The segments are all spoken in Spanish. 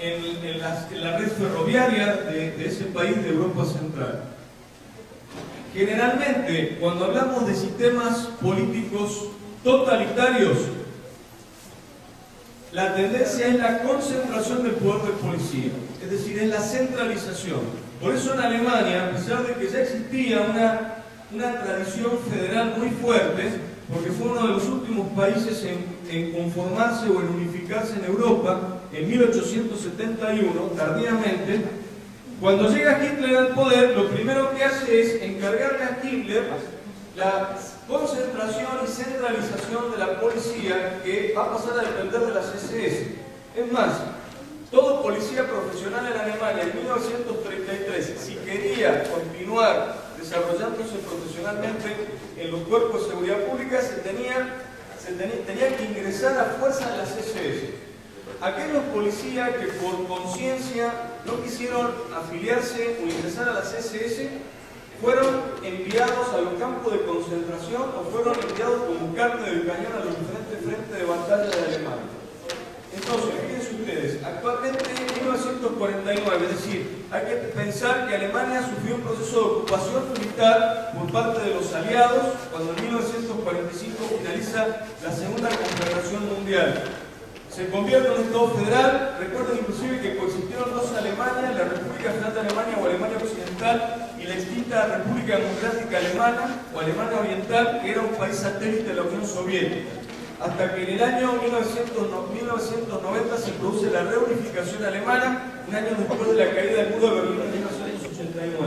en la red ferroviaria de ese país de Europa Central. Generalmente, cuando hablamos de sistemas políticos totalitarios, la tendencia es la concentración del poder del policía, es decir, es la centralización. Por eso en Alemania, a pesar de que ya existía una tradición federal muy fuerte, porque fue uno de los últimos países en conformarse o en unificarse en Europa, en 1871, tardíamente, cuando llega Hitler al poder, lo primero que hace es encargarle a Hitler la concentración y centralización de la policía, que va a pasar a depender de las SS. Es más, todo policía profesional en Alemania en 1933, si quería continuar desarrollándose profesionalmente en los cuerpos de seguridad pública, tenía que ingresar a fuerza en las SS. Aquellos policías que por conciencia no quisieron afiliarse o ingresar a las SS fueron enviados a los campos de concentración o fueron enviados como carne del cañón a los diferentes frentes de batalla de Alemania. Entonces, fíjense ustedes, actualmente en 1949, es decir, hay que pensar que Alemania sufrió un proceso de ocupación militar por parte de los aliados cuando en 1945 finaliza la Segunda Confederación Mundial. Se convierte en un Estado federal. Recuerden inclusive que coexistieron dos Alemanias, la República Federal de Alemania o Alemania Occidental y la extinta República Democrática Alemana o Alemania Oriental, que era un país satélite de la Unión Soviética. Hasta que en el año 1990 se produce la reunificación alemana, un año después de la caída del muro de Berlín en 1989.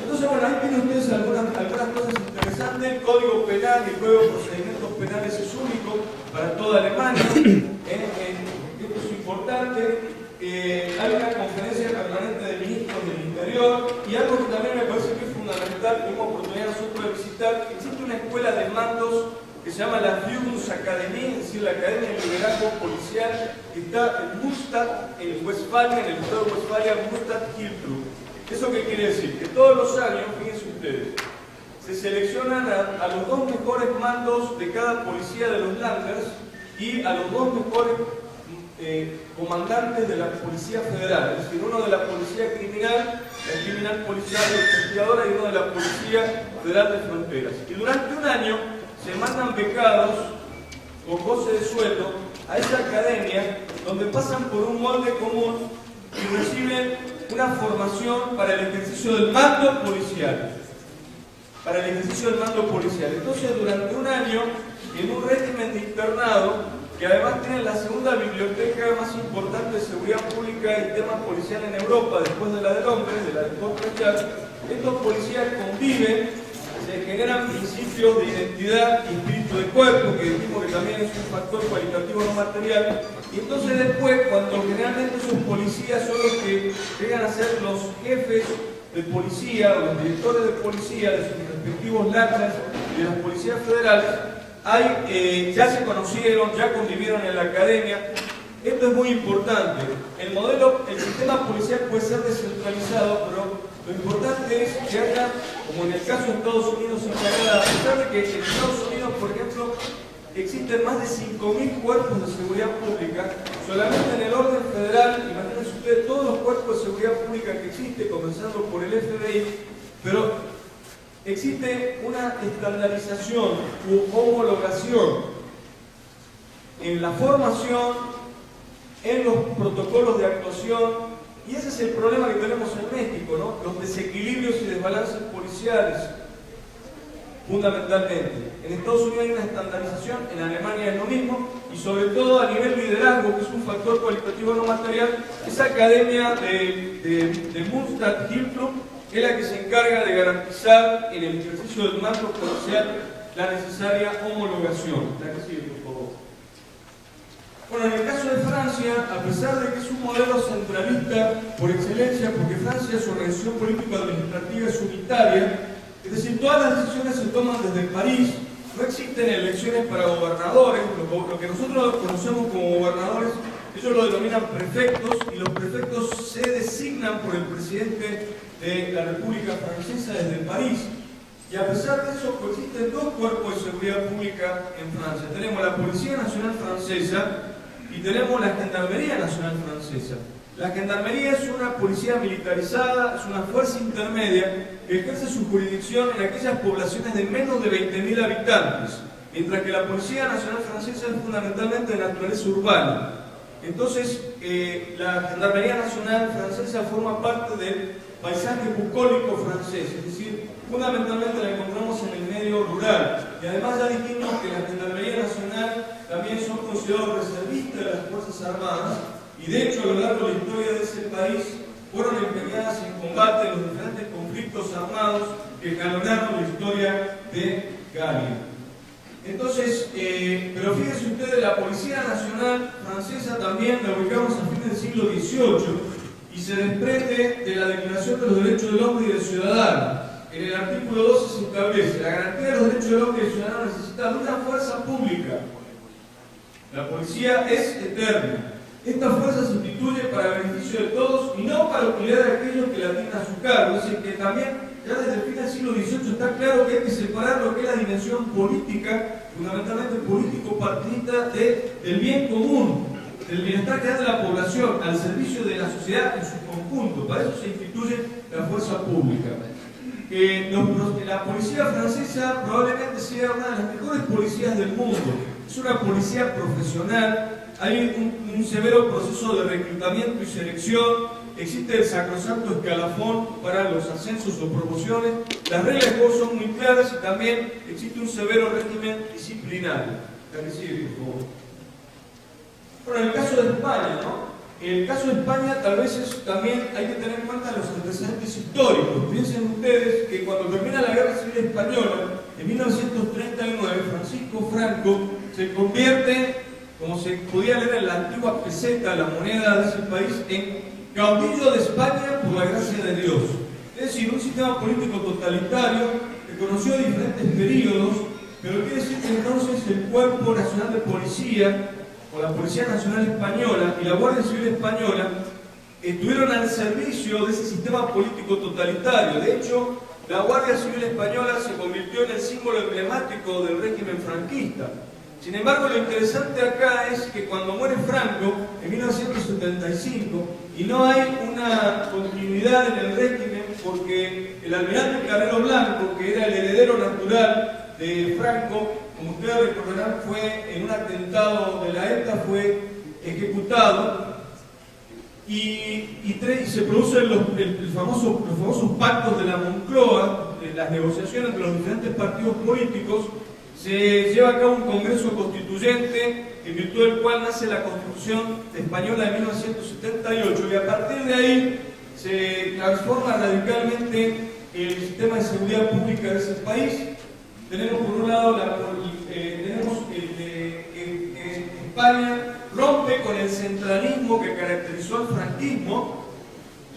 Entonces, bueno, ahí tienen ustedes algunas cosas interesantes. El Código Penal y el Código de Procedimientos Penales es único para toda Alemania. Esto es importante. Hay una conferencia permanente de ministros del Interior y algo que también me parece que es fundamental, que tuvimos oportunidad nosotros de visitar. Existe una escuela de mandos que se llama la Führungsakademie, es decir, la Academia de Liderazgo Policial, que está en Mustadt, en Westfalia, en el estado de Westfalia, Mustadt-Hiltrud. ¿Eso qué quiere decir? Que todos los años, fíjense ustedes, se seleccionan a los dos mejores mandos de cada policía de los Landers y a los dos mejores comandantes de la Policía Federal, es decir, uno de la Policía Criminal, la Criminal Policial Investigadora, y uno de la Policía Federal de Fronteras. Y durante un año se mandan becados con goce de sueldo a esa academia, donde pasan por un molde común y reciben una formación para el ejercicio del mando policial. Entonces, durante un año, en un régimen de internado, que además tiene la segunda biblioteca más importante de seguridad pública y temas policial en Europa, después de la de Londres, de la de Portland, estos policías conviven, se generan principios de identidad y espíritu de cuerpo, que dijimos que también es un factor cualitativo no material. Y entonces después, cuando generalmente esos policías son los que llegan a ser los jefes de policía o los directores de policía de sus respectivos lanzas y de las policías federales, ya se conocieron, ya convivieron en la academia. Esto es muy importante. El sistema policial puede ser descentralizado, pero lo importante es que haya, como en el caso de Estados Unidos en Canadá, a pesar de que en Estados Unidos, por ejemplo, existen más de 5.000 cuerpos de seguridad pública, solamente en el orden federal, imagínense ustedes todos los cuerpos de seguridad pública que existen, comenzando por el FBI, pero existe una estandarización u homologación en la formación, en los protocolos de actuación, y ese es el problema que tenemos en México, ¿no? Los desequilibrios y desbalances policiales, fundamentalmente. En Estados Unidos hay una estandarización, en Alemania es lo mismo, y sobre todo a nivel liderazgo, que es un factor cualitativo no material, esa academia de Mustadt-Hiltrud es la que se encarga de garantizar en el ejercicio del mando policial la necesaria homologación. La que sigue, por favor. Bueno, en el caso de Francia, a pesar de que es un modelo centralista por excelencia, porque Francia, su organización político-administrativa es unitaria, es decir, todas las decisiones se toman desde París, no existen elecciones para gobernadores, lo que nosotros conocemos como gobernadores, ellos lo denominan prefectos, y los prefectos se designan por el presidente de la República Francesa desde París. Y a pesar de eso, coexisten dos cuerpos de seguridad pública en Francia. Tenemos la Policía Nacional Francesa y tenemos la Gendarmería Nacional Francesa. La gendarmería es una policía militarizada, es una fuerza intermedia que ejerce su jurisdicción en aquellas poblaciones de menos de 20.000 habitantes, mientras que la Policía Nacional Francesa es fundamentalmente de naturaleza urbana. Entonces, la Gendarmería Nacional Francesa forma parte del paisaje bucólico francés, es decir, fundamentalmente la encontramos en el medio rural. Y además ya dijimos que la Gendarmería Nacional también son considerados reservistas de las Fuerzas Armadas, y de hecho a lo largo de la historia de ese país fueron empeñadas en combate en los diferentes conflictos armados que jalonaron la historia de Galia. Entonces, pero fíjense ustedes, la Policía Nacional Francesa también la ubicamos a fines del siglo XVIII y se desprende de la Declaración de los Derechos del Hombre y del Ciudadano. En el artículo 12 se establece: la garantía de los derechos del hombre y del ciudadano necesita de una fuerza pública. La policía es eterna. Esta fuerza se instituye para el beneficio de todos y no para utilidad de aquellos que la tienen a su cargo. Es decir, que también ya desde el fin del siglo XVIII está claro que hay que separar lo que es la dimensión política, fundamentalmente político-partidista, del bien común, del bienestar general de la población, al servicio de la sociedad en su conjunto. Para eso se instituye la fuerza pública. La policía francesa probablemente sea una de las mejores policías del mundo. Es una policía profesional. Hay un severo proceso de reclutamiento y selección, existe el sacrosanto escalafón para los ascensos o promociones, las reglas de juego son muy claras y también existe un severo régimen disciplinario. Bueno, en el caso de España, ¿no? En el caso de España tal vez también hay que tener en cuenta los antecedentes históricos. Piensen ustedes que cuando termina la Guerra Civil Española, en 1939, Francisco Franco se convierte, como se podía leer en la antigua peseta, la moneda de ese país, en caudillo de España por la gracia de Dios. Es decir, un sistema político totalitario que conoció diferentes periodos, pero quiere decir que entonces el Cuerpo Nacional de Policía, o la Policía Nacional Española y la Guardia Civil Española, estuvieron al servicio de ese sistema político totalitario. De hecho, la Guardia Civil Española se convirtió en el símbolo emblemático del régimen franquista. Sin embargo, lo interesante acá es que cuando muere Franco, en 1975, y no hay una continuidad en el régimen, porque el almirante Carrero Blanco, que era el heredero natural de Franco, como ustedes recordarán, fue en un atentado de la ETA, fue ejecutado, y se producen los famosos pactos de la Moncloa, las negociaciones entre los diferentes partidos políticos. Se lleva a cabo un congreso constituyente, en virtud del cual nace la Constitución Española de 1978, y a partir de ahí se transforma radicalmente el sistema de seguridad pública de ese país. Tenemos por un lado, España rompe con el centralismo que caracterizó al franquismo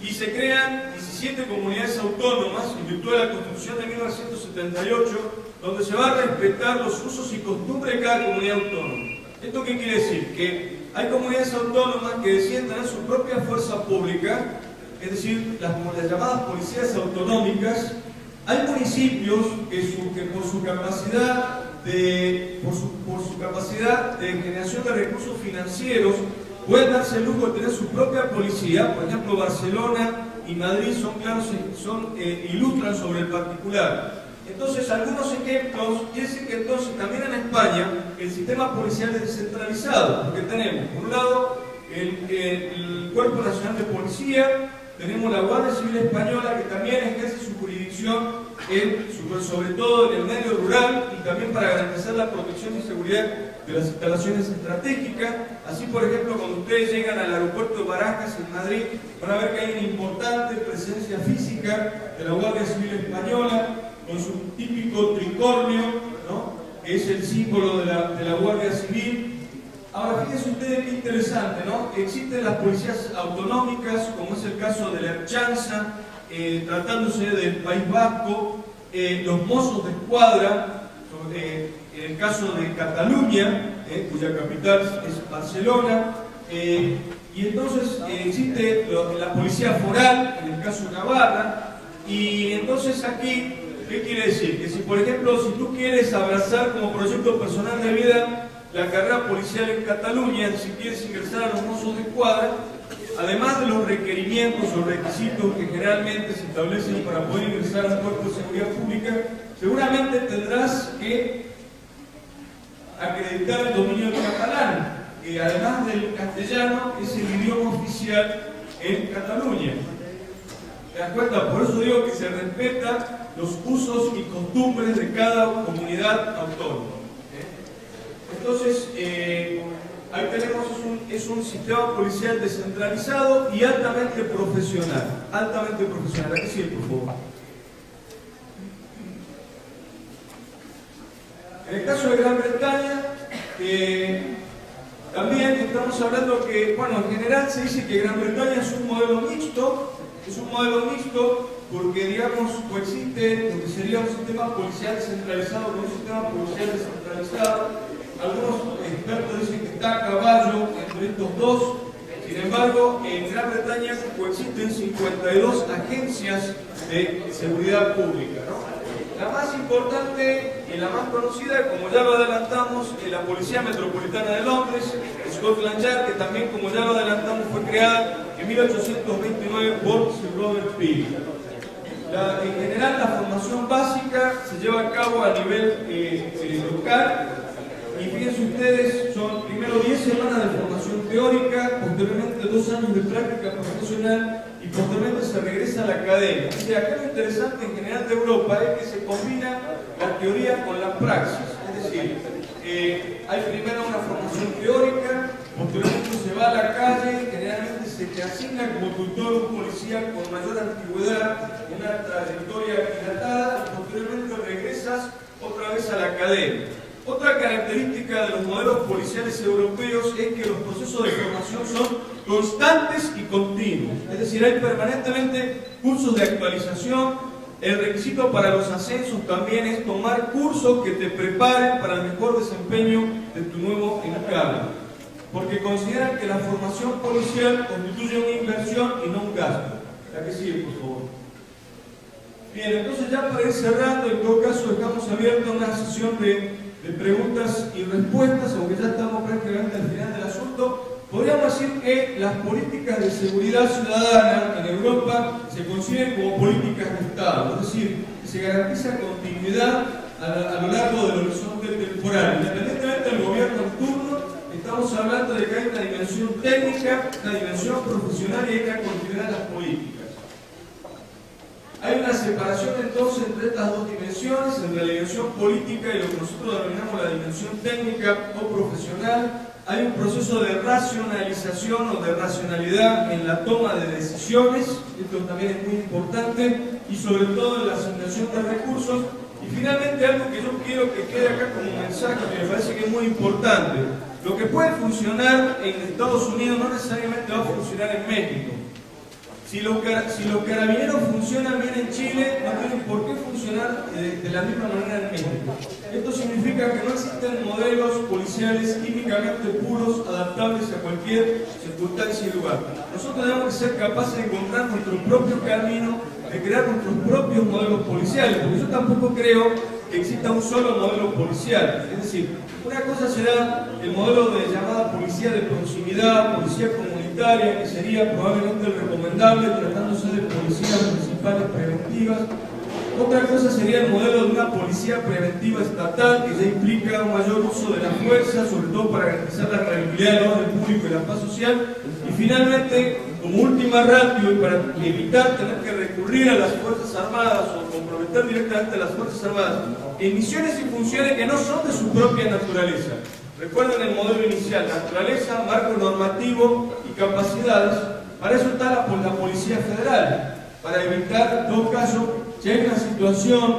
y se crean 17 comunidades autónomas en virtud de la Constitución de 1978, donde se va a respetar los usos y costumbres de cada comunidad autónoma. ¿Esto qué quiere decir? Que hay comunidades autónomas que deciden tener su propia fuerza pública, es decir, las llamadas policías autonómicas. Hay municipios que por su capacidad de generación de recursos financieros pueden darse el lujo de tener su propia policía. Por ejemplo, Barcelona y Madrid ilustran sobre el particular. Entonces, algunos ejemplos, quiere decir que entonces también en España el sistema policial es descentralizado, porque tenemos, por un lado, el Cuerpo Nacional de Policía, tenemos la Guardia Civil Española, que también ejerce su jurisdicción, sobre todo en el medio rural, y también para garantizar la protección y seguridad de las instalaciones estratégicas. Así, por ejemplo, cuando ustedes llegan al aeropuerto de Barajas, en Madrid, van a ver que hay una importante presencia física de la Guardia Civil Española, con su típico tricornio, ¿no?, que es el símbolo de la Guardia Civil. Ahora, fíjense ustedes qué interesante, ¿no? Existen las policías autonómicas, como es el caso de la Ertzaintza, tratándose del País Vasco, los Mossos de Escuadra, en el caso de Cataluña, cuya capital es Barcelona, y entonces existe la policía foral, en el caso de Navarra, y entonces aquí, ¿qué quiere decir? Que si, por ejemplo, si tú quieres abrazar como proyecto personal de vida la carrera policial en Cataluña, si quieres ingresar a los Mossos de Escuadra, además de los requerimientos o requisitos que generalmente se establecen para poder ingresar al cuerpo de seguridad pública, seguramente tendrás que acreditar el dominio del catalán, que además del castellano es el idioma oficial en Cataluña. ¿Te das cuenta? Por eso digo que se respetan los usos y costumbres de cada comunidad autónoma. Entonces, ahí tenemos es un sistema policial descentralizado y altamente profesional. Altamente profesional. Aquí sí, por favor. En el caso de Gran Bretaña, también estamos hablando que, bueno, en general se dice que Gran Bretaña es un modelo mixto porque, digamos, coexiste lo que sería un sistema policial descentralizado con un sistema policial descentralizado. Algunos expertos dicen que está a caballo entre estos dos. Sin embargo, en Gran Bretaña coexisten 52 agencias de seguridad pública, ¿no? La más importante y la más conocida, como ya lo adelantamos, es la Policía Metropolitana de Londres, Scotland Yard, que también, como ya lo adelantamos, fue creada en 1829 por Sir Robert Peel. En general, la formación básica se lleva a cabo a nivel local, y fíjense ustedes, son primero 10 semanas de formación teórica, posteriormente 2 años de práctica profesional y posteriormente se regresa a la academia. O sea, acá lo interesante en general de Europa es que se combina la teoría con la praxis. Es decir, hay primero una formación teórica, posteriormente se va a la calle, generalmente se te asigna como tutor un policía con mayor antigüedad, una trayectoria dilatada, y posteriormente regresas otra vez a la academia. Otra característica de los modelos policiales europeos es que los procesos de formación son constantes y continuos. Es decir, hay permanentemente cursos de actualización. El requisito para los ascensos también es tomar cursos que te preparen para el mejor desempeño de tu nuevo encargo. Porque consideran que la formación policial constituye una inversión y no un gasto. La que sigue, por favor. Bien, entonces ya para ir cerrando, en todo caso dejamos abierta una sesión de preguntas y respuestas, aunque ya estamos prácticamente al final del asunto. Podríamos decir que las políticas de seguridad ciudadana en Europa se consiguen como políticas de Estado, es decir, que se garantiza continuidad a lo largo del horizonte temporal. Independientemente del gobierno en turno, estamos hablando de que hay una dimensión técnica, una dimensión profesional y hay una continuidad en las políticas. Hay una separación entonces entre estas dos dimensiones, entre la dimensión política y lo que nosotros denominamos la dimensión técnica o profesional. Hay un proceso de racionalización o de racionalidad en la toma de decisiones, esto también es muy importante, y sobre todo en la asignación de recursos. Y finalmente algo que yo quiero que quede acá como mensaje, que me parece que es muy importante. Lo que puede funcionar en Estados Unidos no necesariamente va a funcionar en México. Si los carabineros funcionan bien en Chile, no tienen por qué funcionar de la misma manera en México. Esto significa que no existen modelos policiales químicamente puros, adaptables a cualquier circunstancia y lugar. Nosotros tenemos que ser capaces de encontrar nuestro propio camino, de crear nuestros propios modelos policiales, porque yo tampoco creo que exista un solo modelo policial. Es decir, una cosa será el modelo de llamada policía de proximidad, policía comunitaria, que sería probablemente el recomendable tratándose de policías municipales preventivas. Otra cosa sería el modelo de una policía preventiva estatal, que ya implica un mayor uso de la fuerza, sobre todo para garantizar la tranquilidad del orden público y la paz social. Y finalmente, como última ratio y para evitar tener que recurrir a las Fuerzas Armadas o comprometer directamente a las Fuerzas Armadas en misiones y funciones que no son de su propia naturaleza. Recuerden el modelo inicial: naturaleza, marco normativo y capacidades. Para eso está la Policía Federal, para evitar, en todo caso, si hay una situación